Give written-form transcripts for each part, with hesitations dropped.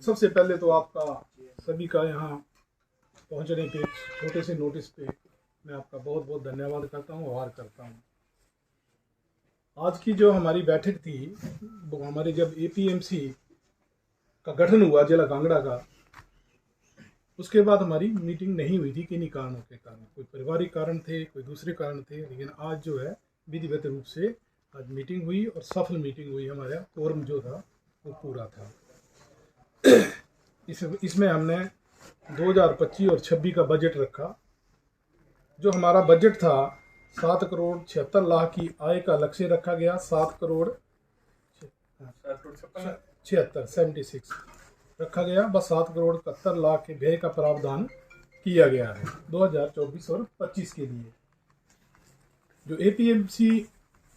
सबसे पहले तो आपका सभी का यहाँ पहुँचने पे छोटे से नोटिस पे मैं आपका बहुत बहुत धन्यवाद करता हूँ, आभार करता हूँ। आज की जो हमारी बैठक थी वो हमारे जब एपीएमसी का गठन हुआ जिला कांगड़ा का, उसके बाद हमारी मीटिंग नहीं हुई थी किन्हीं कारणों के कारण। कोई पारिवारिक कारण थे, कोई दूसरे कारण थे, लेकिन आज जो है विधिवत रूप से आज मीटिंग हुई और सफल मीटिंग हुई। हमारा कोरम जो था वो पूरा था। इसमें हमने 2025 और 26 का बजट रखा। जो हमारा बजट था 7 करोड़ 76 लाख की आय का लक्ष्य रखा गया। 7 करोड़ 76 रखा गया। बस 7 करोड़ 71 लाख के व्यय का प्रावधान किया गया है 2024 और 25 के लिए। जो एपीएमसी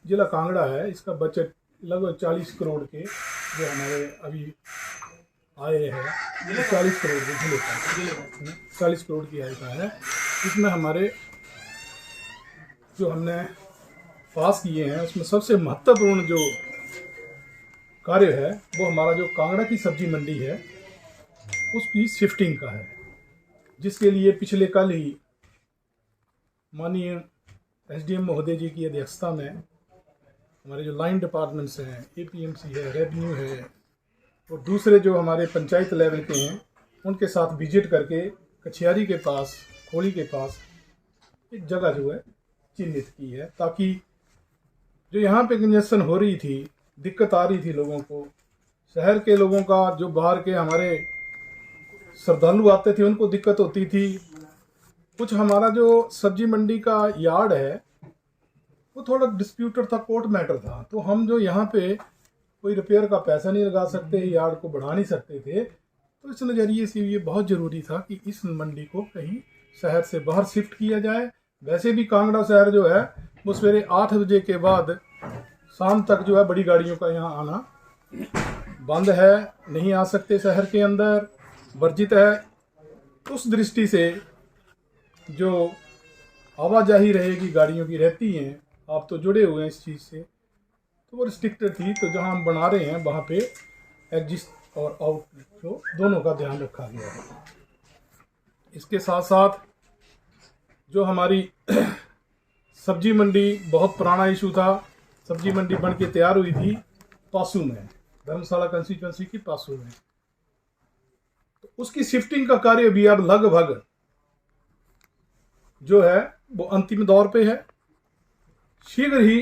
जिला कांगड़ा है इसका बजट लगभग 40 करोड़ के जो हमारे अभी आए हैं 40 करोड़ के जिले का 40 करोड़ की आय का है। इसमें हमारे जो हमने पास किए हैं उसमें सबसे महत्वपूर्ण जो कार्य है वो हमारा जो कांगड़ा की सब्जी मंडी है उसकी शिफ्टिंग का है, जिसके लिए पिछले कल ही माननीय एसडीएम महोदय जी की अध्यक्षता में हमारे जो लाइन डिपार्टमेंट्स हैं, एपीएमसी है, रेवेन्यू है और दूसरे जो हमारे पंचायत लेवल के हैं उनके साथ विजिट करके कछियारी के पास, खोली के पास एक जगह जो है चिन्हित की है, ताकि जो यहाँ पे कंजेशन हो रही थी, दिक्कत आ रही थी लोगों को, शहर के लोगों का, जो बाहर के हमारे श्रद्धालु आते थे उनको दिक्कत होती थी। कुछ हमारा जो सब्जी मंडी का यार्ड है वो थोड़ा डिस्प्यूटेड था, कोर्ट मैटर था, तो हम जो यहाँ पे कोई रिपेयर का पैसा नहीं लगा सकते, यार्ड को बढ़ा नहीं सकते थे, तो इस नज़रिए से ये बहुत ज़रूरी था कि इस मंडी को कहीं शहर से बाहर शिफ्ट किया जाए। वैसे भी कांगड़ा शहर जो है वो सवेरे 8 बजे के बाद शाम तक जो है बड़ी गाड़ियों का यहाँ आना बंद है, नहीं आ सकते, शहर के अंदर वर्जित है। उस दृष्टि से जो आवाजाही रहेगी गाड़ियों की रहती हैं, आप तो जुड़े हुए हैं इस चीज़ से, तो वो रिस्ट्रिक्टेड थी। तो जहाँ हम बना रहे हैं वहाँ पे एग्जिस्ट और आउट फ्लो दोनों का ध्यान रखा गया है। इसके साथ साथ जो हमारी सब्जी मंडी बहुत पुराना इशू था, सब्जी मंडी बन के तैयार हुई थी पासू में, धर्मशाला कंस्टिट्यूंसी की पासू में, तो उसकी शिफ्टिंग का कार्य भी अब लगभग जो है वो अंतिम दौर पे है। शीघ्र ही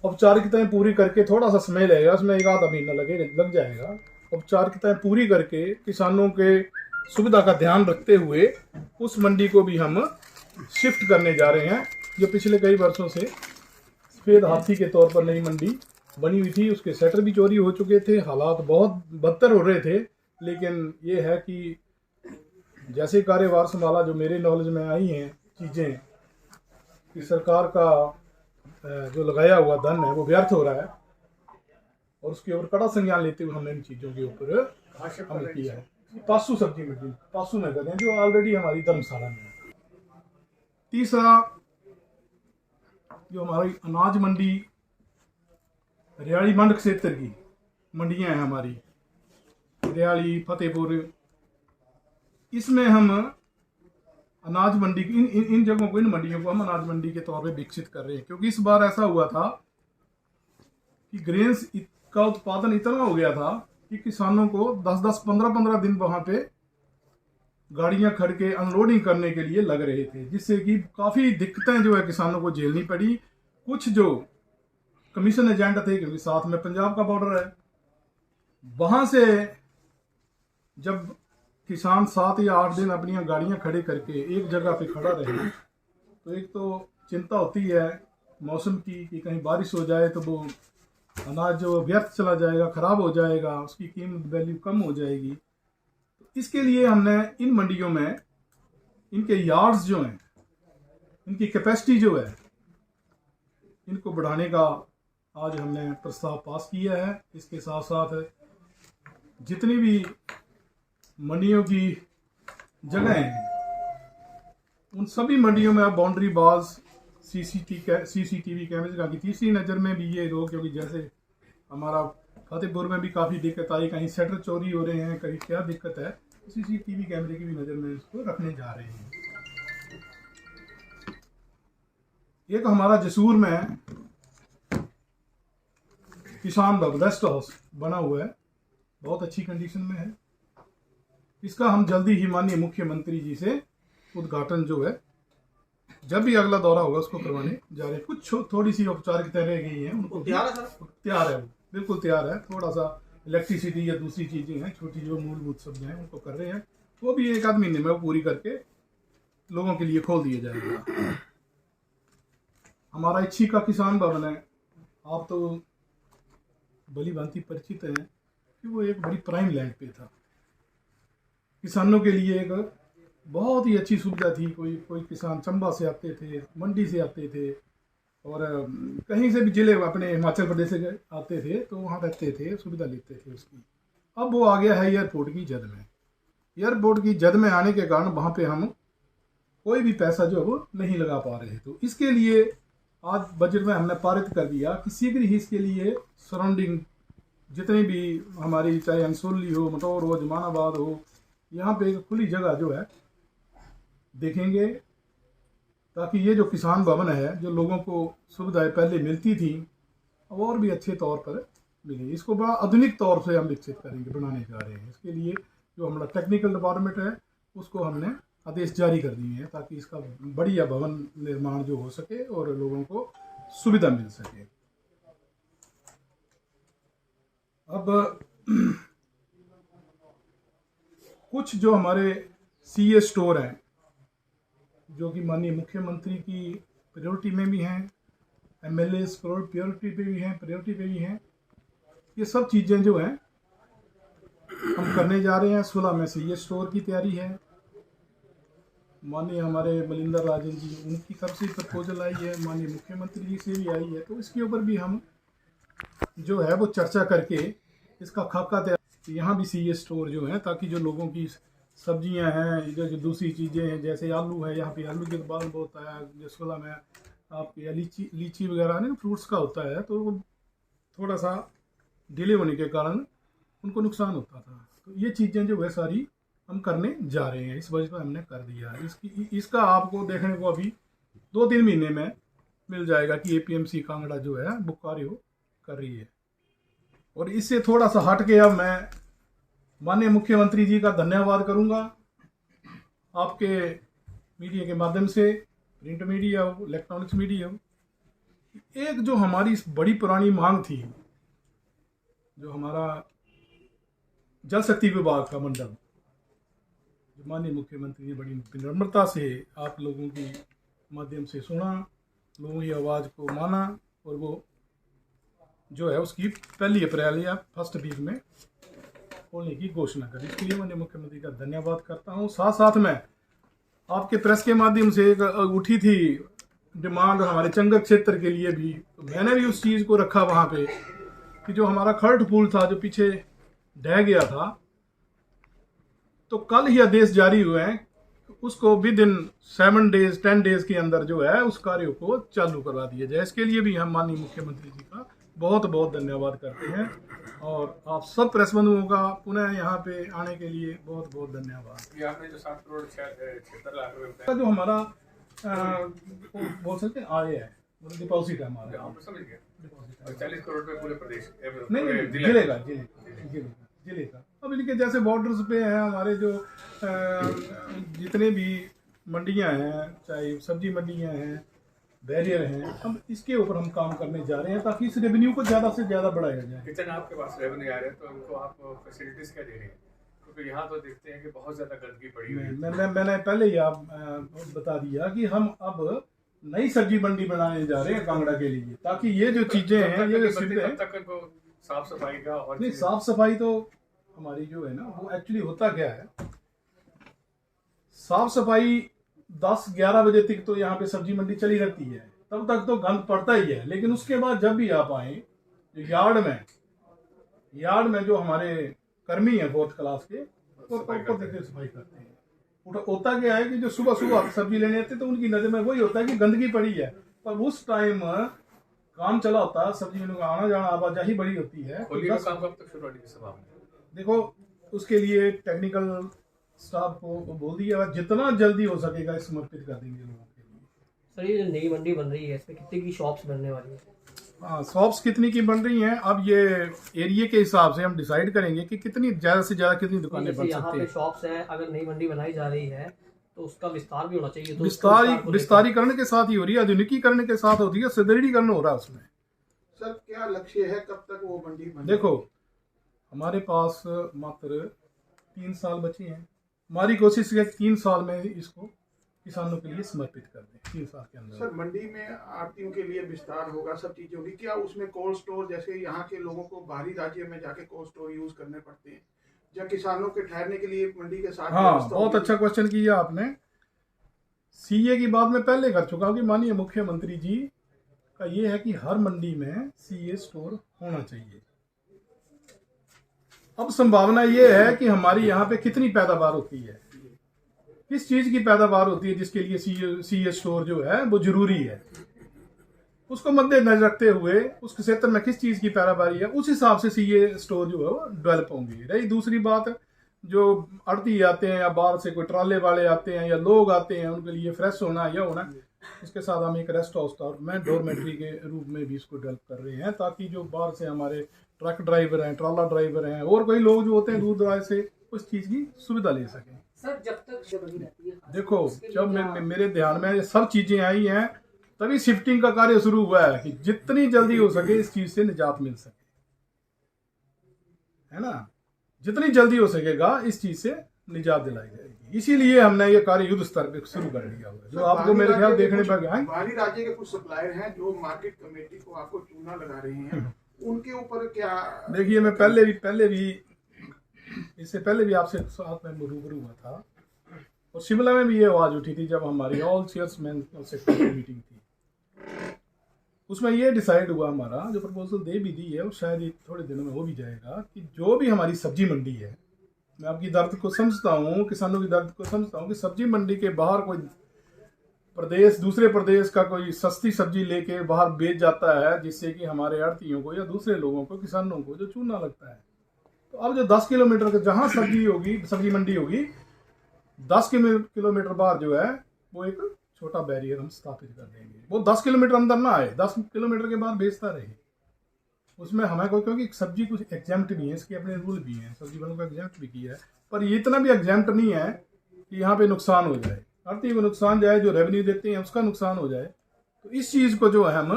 औपचारिकताएं पूरी करके, थोड़ा सा समय लगेगा, उसमें 1 आधा महीना लग जाएगा, औपचारिकताएं पूरी करके किसानों के सुविधा का ध्यान रखते हुए उस मंडी को भी हम शिफ्ट करने जा रहे हैं। जो पिछले कई वर्षों से सफेद हाथी के तौर पर नई मंडी बनी हुई थी, उसके शटर भी चोरी हो चुके थे, हालात बहुत बदतर हो रहे थे, लेकिन ये है कि जैसे कार्यभार संभाला, जो मेरे नॉलेज में आई हैं चीज़ें कि सरकार का जो लगाया हुआ धन है वो व्यर्थ हो रहा है और उसके ऊपर कड़ा संज्ञान लेते हुए हमने इन चीज़ों के ऊपर अमल किया है। पासू सब्जी मंडी पासू में कर रहे हैं जो ऑलरेडी हमारी धर्मशाला में है। तीसरा जो हमारी अनाज मंडी रियाड़ी मंड क्षेत्र की मंडियां हैं हमारी, रियाड़ी, फतेहपुर, इसमें हम अनाज मंडी इन जगहों को, इन मंडियों को हम अनाज मंडी के तौर पे विकसित कर रहे हैं। क्योंकि इस बार ऐसा हुआ था कि ग्रेन्स का उत्पादन इतना हो गया था कि किसानों को 10-10, 15-15 दिन वहां पे गाड़ियां खड़ के अनलोडिंग करने के लिए लग रहे थे, जिससे कि काफ़ी दिक्कतें जो है किसानों को झेलनी पड़ी। कुछ जो कमीशन एजेंट थे, क्योंकि साथ में पंजाब का बॉर्डर है, वहां से जब किसान 7 या 8 दिन अपनी गाड़ियां खड़े करके एक जगह पे खड़ा रहे, तो एक तो चिंता होती है मौसम की कि कहीं बारिश हो जाए तो वो अनाज जो व्यर्थ चला जाएगा, खराब हो जाएगा, उसकी कीमत वैल्यू कम हो जाएगी। तो इसके लिए हमने इन मंडियों में इनके यार्ड्स जो हैं, इनकी कैपेसिटी जो है, इनको बढ़ाने का आज हमने प्रस्ताव पास किया है। इसके साथ साथ जितनी भी मंडियों की जगह हैं उन सभी मंडियों में अब बाउंड्री बाल्स, सीसीटीवी कैमरे की तीसरी नज़र में भी ये लोग, क्योंकि जैसे हमारा फतेहपुर में भी काफ़ी दिक्कत आई, कहीं शटर चोरी हो रहे हैं, कहीं क्या दिक्कत है, CCTV कैमरे की भी नज़र में इसको रखने जा रहे हैं। एक हमारा जसूर में किसान भवन रेस्ट हाउस बना हुआ है, बहुत अच्छी कंडीशन में है। इसका हम जल्दी ही माननीय मुख्यमंत्री जी से उद्घाटन जो है, जब भी अगला दौरा होगा उसको करवाने जा रहे हैं। कुछ थोड़ी सी औपचारिकता रह गई है, उनको तैयार है, बिल्कुल तैयार है। थोड़ा सा इलेक्ट्रिसिटी या दूसरी चीजें हैं, छोटी जो मूलभूत सब्जियां हैं उनको कर रहे हैं, वो भी 1 आध महीने में पूरी करके लोगों के लिए खोल दिया जाएगा। हमारा इच्छी का किसान भवन है, आप तो भली भांति परिचित हैं कि वो एक बड़ी प्राइम लैंड पे था। किसानों के लिए एक बहुत ही अच्छी सुविधा थी। कोई किसान चंबा से आते थे, मंडी से आते थे, और कहीं से भी जिले अपने हिमाचल प्रदेश से आते थे तो वहाँ रहते थे, सुविधा लेते थे उसकी। अब वो आ गया है एयरपोर्ट की जद में। एयरपोर्ट की जद में आने के कारण वहाँ पे हम कोई भी पैसा जो है वो नहीं लगा पा रहे। तो इसके लिए आज बजट में हमने पारित कर दिया कि शीघ्र ही इसके लिए सराउंडिंग जितनी भी हमारी, चाहे अंसोली हो, मटौर हो, जमानाबाद हो, यहाँ पे एक खुली जगह जो है देखेंगे, ताकि ये जो किसान भवन है, जो लोगों को सुविधाएं पहले मिलती थी, और भी अच्छे तौर पर मिले। इसको बड़ा आधुनिक तौर से हम विकसित करेंगे, बनाने जा रहे हैं। इसके लिए जो हमारा टेक्निकल डिपार्टमेंट है उसको हमने आदेश जारी कर दिए हैं, ताकि इसका बढ़िया भवन निर्माण जो हो सके और लोगों को सुविधा मिल सके। अब कुछ जो हमारे CA स्टोर हैं, जो कि माननीय मुख्यमंत्री की प्रायोरिटी में भी हैं, MLA प्रायोरिटी पे भी हैं, प्रायोरिटी पे भी हैं, ये सब चीज़ें जो हैं हम करने जा रहे हैं। 16 में CA स्टोर की तैयारी है। माननीय हमारे मलिंदर राजन जी, उनकी तरफ से प्रपोजल आई है, माननीय मुख्यमंत्री जी से भी आई है, तो इसके ऊपर भी हम जो है वो चर्चा करके इसका खाका तैयार। यहाँ भी CA स्टोर जो है, ताकि जो लोगों की सब्जियां हैं, जो दूसरी चीज़ें हैं, जैसे आलू है, यहाँ पे आलू की उत्पादन बहुत होता है। जो 16 में आपके लीची वगैरह ना फ्रूट्स का होता है, तो थोड़ा सा डिले होने के कारण उनको नुकसान होता था। तो ये चीज़ें जो है सारी हम करने जा रहे हैं, इस वजह से हमने कर दिया है। इसका आपको देखने को अभी 2-3 महीने में मिल जाएगा कि APMC कांगड़ा जो है वो कार्य कर रही है। और इससे थोड़ा सा हट के अब मैं माननीय मुख्यमंत्री जी का धन्यवाद करूंगा, आपके मीडिया के माध्यम से, प्रिंट मीडिया हो, इलेक्ट्रॉनिक्स मीडिया हो। एक जो हमारी बड़ी पुरानी मांग थी, जो हमारा जल शक्ति विभाग का मंडल, जो माननीय मुख्यमंत्री ने बड़ी विनम्रता से आप लोगों की माध्यम से सुना, लोगों की आवाज़ को माना, और वो जो है उसकी 1 अप्रैल या 1 वीक में खोलने की घोषणा करी। इसके लिए मैंने मुख्यमंत्री का धन्यवाद करता हूँ। साथ साथ में आपके प्रेस के माध्यम से एक उठी थी डिमांड हमारे चंगर क्षेत्र के लिए भी, तो मैंने भी उस चीज़ को रखा वहाँ पे कि जो हमारा खर्ट पुल था, जो पीछे ढह गया था, तो कल ही आदेश जारी हुए हैं, उसको विदिन 7 डेज 10 डेज के अंदर जो है उस कार्य को चालू करवा दिया जाए। इसके लिए भी हम माननीय मुख्यमंत्री जी का बहुत बहुत धन्यवाद करते हैं, और आप सब प्रेस बंधुओं का पुनः यहाँ पे आने के लिए बहुत बहुत धन्यवाद। ये आपने जो 7 करोड़ 76 लाख रुपए का जो हमारा बोल सकते हैं आय है, डिपॉजिट है हमारा, आप समझ गए, और 40 करोड़ पे पूरे प्रदेश नहीं जिले का। अब इनके जैसे बॉर्डर्स पे हैं हमारे जो जितने भी मंडियां हैं, चाहे सब्जी मंडियां हैं, बैरियर हैं, हम इसके ऊपर हम काम करने जा रहे हैं, ताकि इस रेवेन्यू को ज़्यादा से ज़्यादा बढ़ाया जाए। किचन आपके पास रेवेन्यू आ रहे हैं, तो उनको आप फैसिलिटीज क्या दे रहे हैं? क्योंकि यहाँ तो देखते हैं कि बहुत ज़्यादा गंदगी पड़ी हुई है। मैंने पहले ही आप बता दिया कि हम अब नई सब्जी मंडी बनाने जा रहे हैं कांगड़ा के लिए, ताकि ये जो चीज़ें हैं, ये जो साफ सफाई का, और नहीं, साफ सफाई तो हमारी जो है ना, वो एक्चुअली होता क्या है, साफ सफाई 10-11 बजे तक तो यहाँ पे सब्जी मंडी चली रहती है, तब तक तो गंद पड़ता ही है। लेकिन उसके बाद जब भी आप आए, जो यार्ड में जो हमारे कर्मी हैं 4th क्लास के, तो सफाई करते हैं। होता क्या है कि जो सुबह सुबह सब्जी लेने आते तो उनकी नजर में वही होता है कि गंदगी पड़ी है, पर उस टाइम काम चला होता है, सब्जी मंडियों का आना जाना आवाजाही बड़ी होती है, तो खोलिए का 10 काम कब तक शुरू होने की संभावना है? देखो उसके लिए टेक्निकल स्टाफ को बोल दिया, जितना जल्दी हो सकेगा इस समर्पित कर देंगे लोगों के लिए। सर ये जो नई मंडी बन रही है इसमें कितने की शॉप्स बनने वाली है? हाँ, शॉप्स कितनी की बन रही हैं, अब ये एरिया के हिसाब से हम डिसाइड करेंगे कि कितनी ज़्यादा से ज़्यादा कितनी दुकानें जैसे बन यहाँ सकती पे हैं। शॉप्स है, अगर नई मंडी बनाई जा रही है तो उसका विस्तार भी होना चाहिए, तो उसका विस्तारी विस्तार को लेकर- विस्तारीकरण के साथ ही हो रही है, आधुनिकीकरण के साथ होती है, सुदृढ़ीकरण हो रहा है उसमें। सर क्या लक्ष्य है, कब तक वो मंडी बन देखो हमारे पास मात्र 3 साल बचे हैं, हमारी कोशिश है 3 साल में इसको किसानों के लिए समर्पित कर दें, 3 साल के अंदर। सर मंडी में आड़तियों के लिए विस्तार होगा, सब चीजें होगी, क्या उसमें कोल्ड स्टोर, जैसे यहाँ के लोगों को बाहरी राज्य में जाके कोल्ड स्टोर यूज करने पड़ते हैं, या किसानों के ठहरने के लिए मंडी के साथ हाँ, व्यवस्था बहुत होगी? अच्छा क्वेश्चन किया आपने। सीए की बात मैं पहले कर चुका हूँ कि माननीय मुख्यमंत्री जी का ये है कि हर मंडी में सीए स्टोर होना चाहिए। अब संभावना ये है कि हमारी यहाँ पे कितनी पैदावार होती है, किस चीज की पैदावार होती है, जिसके लिए सीए स्टोर जो है वो जरूरी है, उसको मद्देनजर रखते हुए उस क्षेत्र में किस चीज की पैदावारी है, उस हिसाब से सीए स्टोर जो है वो डेवलप होंगी। रही दूसरी बात, जो आड़ती आते हैं या बाहर से कोई ट्राले वाले आते हैं या लोग आते हैं, उनके लिए फ्रेश होना या होना, इसके साथ हम एक रेस्ट हाउस में डोरमेट्री के रूप में भी इसको डेवलप कर रहे हैं, ताकि जो बाहर से हमारे ट्रक ड्राइवर हैं, ट्राला ड्राइवर हैं और कोई लोग जो होते हैं दूर दराज से, उस चीज की सुविधा ले सकें। सर जब तक बनी रहती है, देखो जब मेरे ध्यान में ये सब चीजें आई हैं, तभी शिफ्टिंग का कार्य शुरू हुआ है कि जितनी जल्दी हो सके इस चीज से निजात मिल सके, है ना, जितनी जल्दी हो सकेगा इस चीज से निजात दिलाई जाएगी। इसीलिए हमने ये कार्य युद्ध स्तर पे शुरू कर दिया हुआ है, जो आपको मेरे ख्याल देखने पर गया। बाहरी राज्य के कुछ सप्लायर हैं जो मार्केट कमेटी को आपको चूना लगा रहे हैं, उनके ऊपर क्या? देखिए मैं पहले भी इससे पहले भी आपसे साथ में रूबरू हुआ था, और शिमला में भी ये आवाज उठी थी जब हमारी ऑल चेयरमैन सेक्टर की मीटिंग थी। उसमें ये डिसाइड हुआ, हमारा जो प्रपोजल दे भी दी है और शायद ये थोड़े दिनों में हो भी जाएगा, कि जो भी हमारी सब्जी मंडी है, मैं आपकी दर्द को समझता हूँ, किसानों की दर्द को समझता हूँ, कि सब्जी मंडी के बाहर कोई प्रदेश दूसरे प्रदेश का कोई सस्ती सब्जी लेके बाहर बेच जाता है, जिससे कि हमारे आड़तियों को या दूसरे लोगों को, किसानों को जो चूना लगता है। तो अब जो 10 किलोमीटर का जहाँ सब्जी मंडी होगी, 10 किलोमीटर बाहर जो है वो एक छोटा बैरियर हम स्थापित कर देंगे। वो 10 किलोमीटर अंदर ना आए, 10 किलोमीटर के बाद बेचता रहे। उसमें हमें कोई, क्योंकि सब्जी कुछ एग्जाम्प्ट भी है, इसके अपने रूल भी हैं, सब्जी वालों का एग्जाम्प्ट भी किया है, पर ये इतना भी एग्जाम्प्ट नहीं है कि यहाँ पे नुकसान हो जाए, आड़ती को नुकसान जाए, जो रेवेन्यू देते हैं उसका नुकसान हो जाए। तो इस चीज़ को जो है हम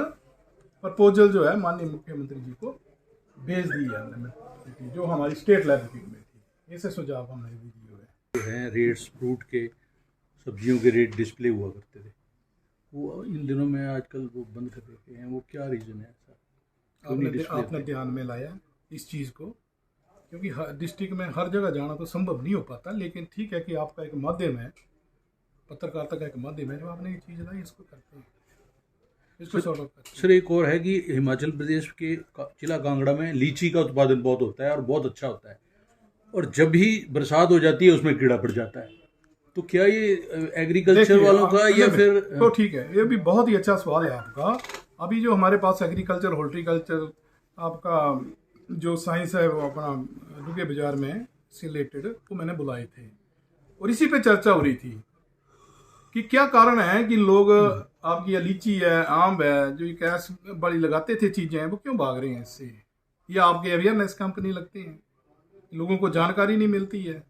प्रपोजल जो है माननीय मुख्यमंत्री जी को भेज दी है हमने, जो हमारी स्टेट लेवल की में थी। ऐसे सुझाव हमने भी दिए हुए हैं। रेट्स फ्रूट के, सब्जियों के रेट डिस्प्ले हुआ करते थे, वो इन दिनों में आजकल वो बंद कर देते हैं, वो क्या रीज़न है ऐसा? आपने ध्यान में लाया इस चीज़ को, क्योंकि हर डिस्ट्रिक्ट में हर जगह जाना तो संभव नहीं हो पाता, लेकिन ठीक है कि आपका एक माध्यम है, पत्रकारिता का एक माध्यम है, जो आपने ये चीज़ लाई, इसको करते हैं, इसको सॉल्व करते हैं। सर एक और है कि हिमाचल प्रदेश के जिला कांगड़ा में लीची का उत्पादन बहुत होता है और बहुत अच्छा होता है, और जब भी बरसात हो जाती है उसमें कीड़ा पड़ जाता है, तो क्या ये एग्रीकल्चर वालों का या फिर? तो ठीक है, ये भी बहुत ही अच्छा सवाल है आपका। अभी जो हमारे पास एग्रीकल्चर, हॉर्टिकल्चर, आपका जो साइंस है वो अपना रुके बाजार में से रिलेटेड, वो मैंने बुलाए थे, और इसी पे चर्चा हो रही थी कि क्या कारण है कि लोग आपकी ये लीची है, आम है, जो ये कैश बड़ी लगाते थे चीज़ें, वो क्यों भाग रहे हैं इससे, या आपके अवेयरनेस कैंप नहीं लगते हैं, लोगों को जानकारी नहीं मिलती है,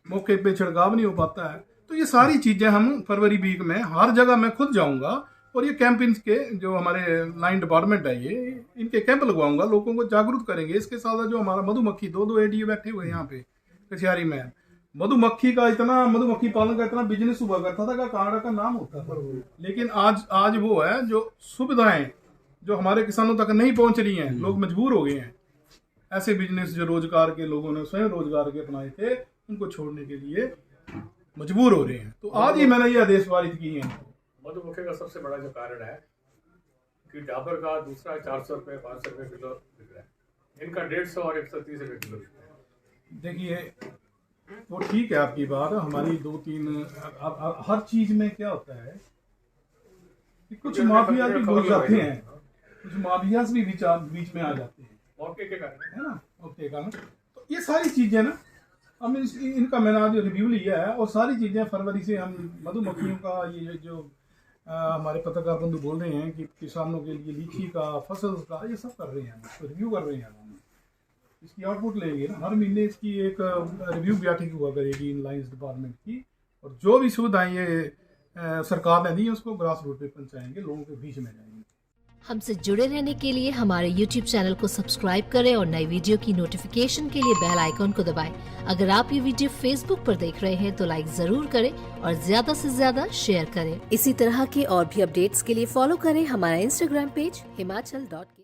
मौके पे छिड़काव नहीं हो पाता है। तो ये सारी चीज़ें हम फरवरी वीक में हर जगह मैं खुद जाऊंगा, और ये कैंप इनके जो हमारे लाइन डिपार्टमेंट है, ये इनके कैंप लगवाऊंगा, लोगों को जागरूक करेंगे। इसके साथ जो हमारा मधुमक्खी, दो एडीए बैठे हुए यहाँ पे कचियारी में, मधुमक्खी पालन का इतना बिजनेस हुआ करता था, कांगड़ा का नाम होता था, लेकिन आज वो है जो सुविधाएं जो हमारे किसानों तक नहीं पहुंच रही हैं, लोग मजबूर हो गए हैं। ऐसे बिजनेस जो रोजगार के लोगों ने स्वयं रोजगार के अपनाए थे, उनको छोड़ने के लिए मजबूर हो रहे हैं। तो आज ही मैंने ये आदेश पारित किए हैं। मधुमक्खी का सबसे बड़ा जो कारण है कि डाबर का दूसरा 400 रुपये 500 रुपये किलो बिक रहा है, इनका 150 और 130 रुपये किलो बिक रहा है। देखिए वो ठीक है आपकी बात, हमारी 2-3 हर चीज में क्या होता है कि कुछ माफिया भी घुस जाते हैं, कुछ माफियाज भी बीच में आ जाते हैं, मौके के कारण है ना, ओके का। तो ये सारी चीजें ना हम इनका मैंने आज रिव्यू लिया है, और सारी चीजें फरवरी से हम मधुमक्खियों का ये जो हमारे पत्रकार बंधु बोल रहे हैं कि किसानों के लिए लीची का, फसल का, ये सब कर रहे हैं, तो रिव्यू कर रहे हैं हम, इसकी आउटपुट लेंगे ना, हर महीने इसकी एक रिव्यू बैठक हुआ करेगी इन लाइन्स डिपार्टमेंट की, और जो भी सुविधाएं ये सरकार ने दी उसको ग्रास रूट पे पहुंचाएंगे, लोगों के बीच में जाएंगे। हमसे जुड़े रहने के लिए हमारे YouTube चैनल को सब्सक्राइब करें और नई वीडियो की नोटिफिकेशन के लिए बेल आइकॉन को दबाएं। अगर आप ये वीडियो Facebook पर देख रहे हैं तो लाइक जरूर करें और ज्यादा से ज्यादा शेयर करें। इसी तरह के और भी अपडेट्स के लिए फॉलो करें हमारा Instagram पेज himachal.ke।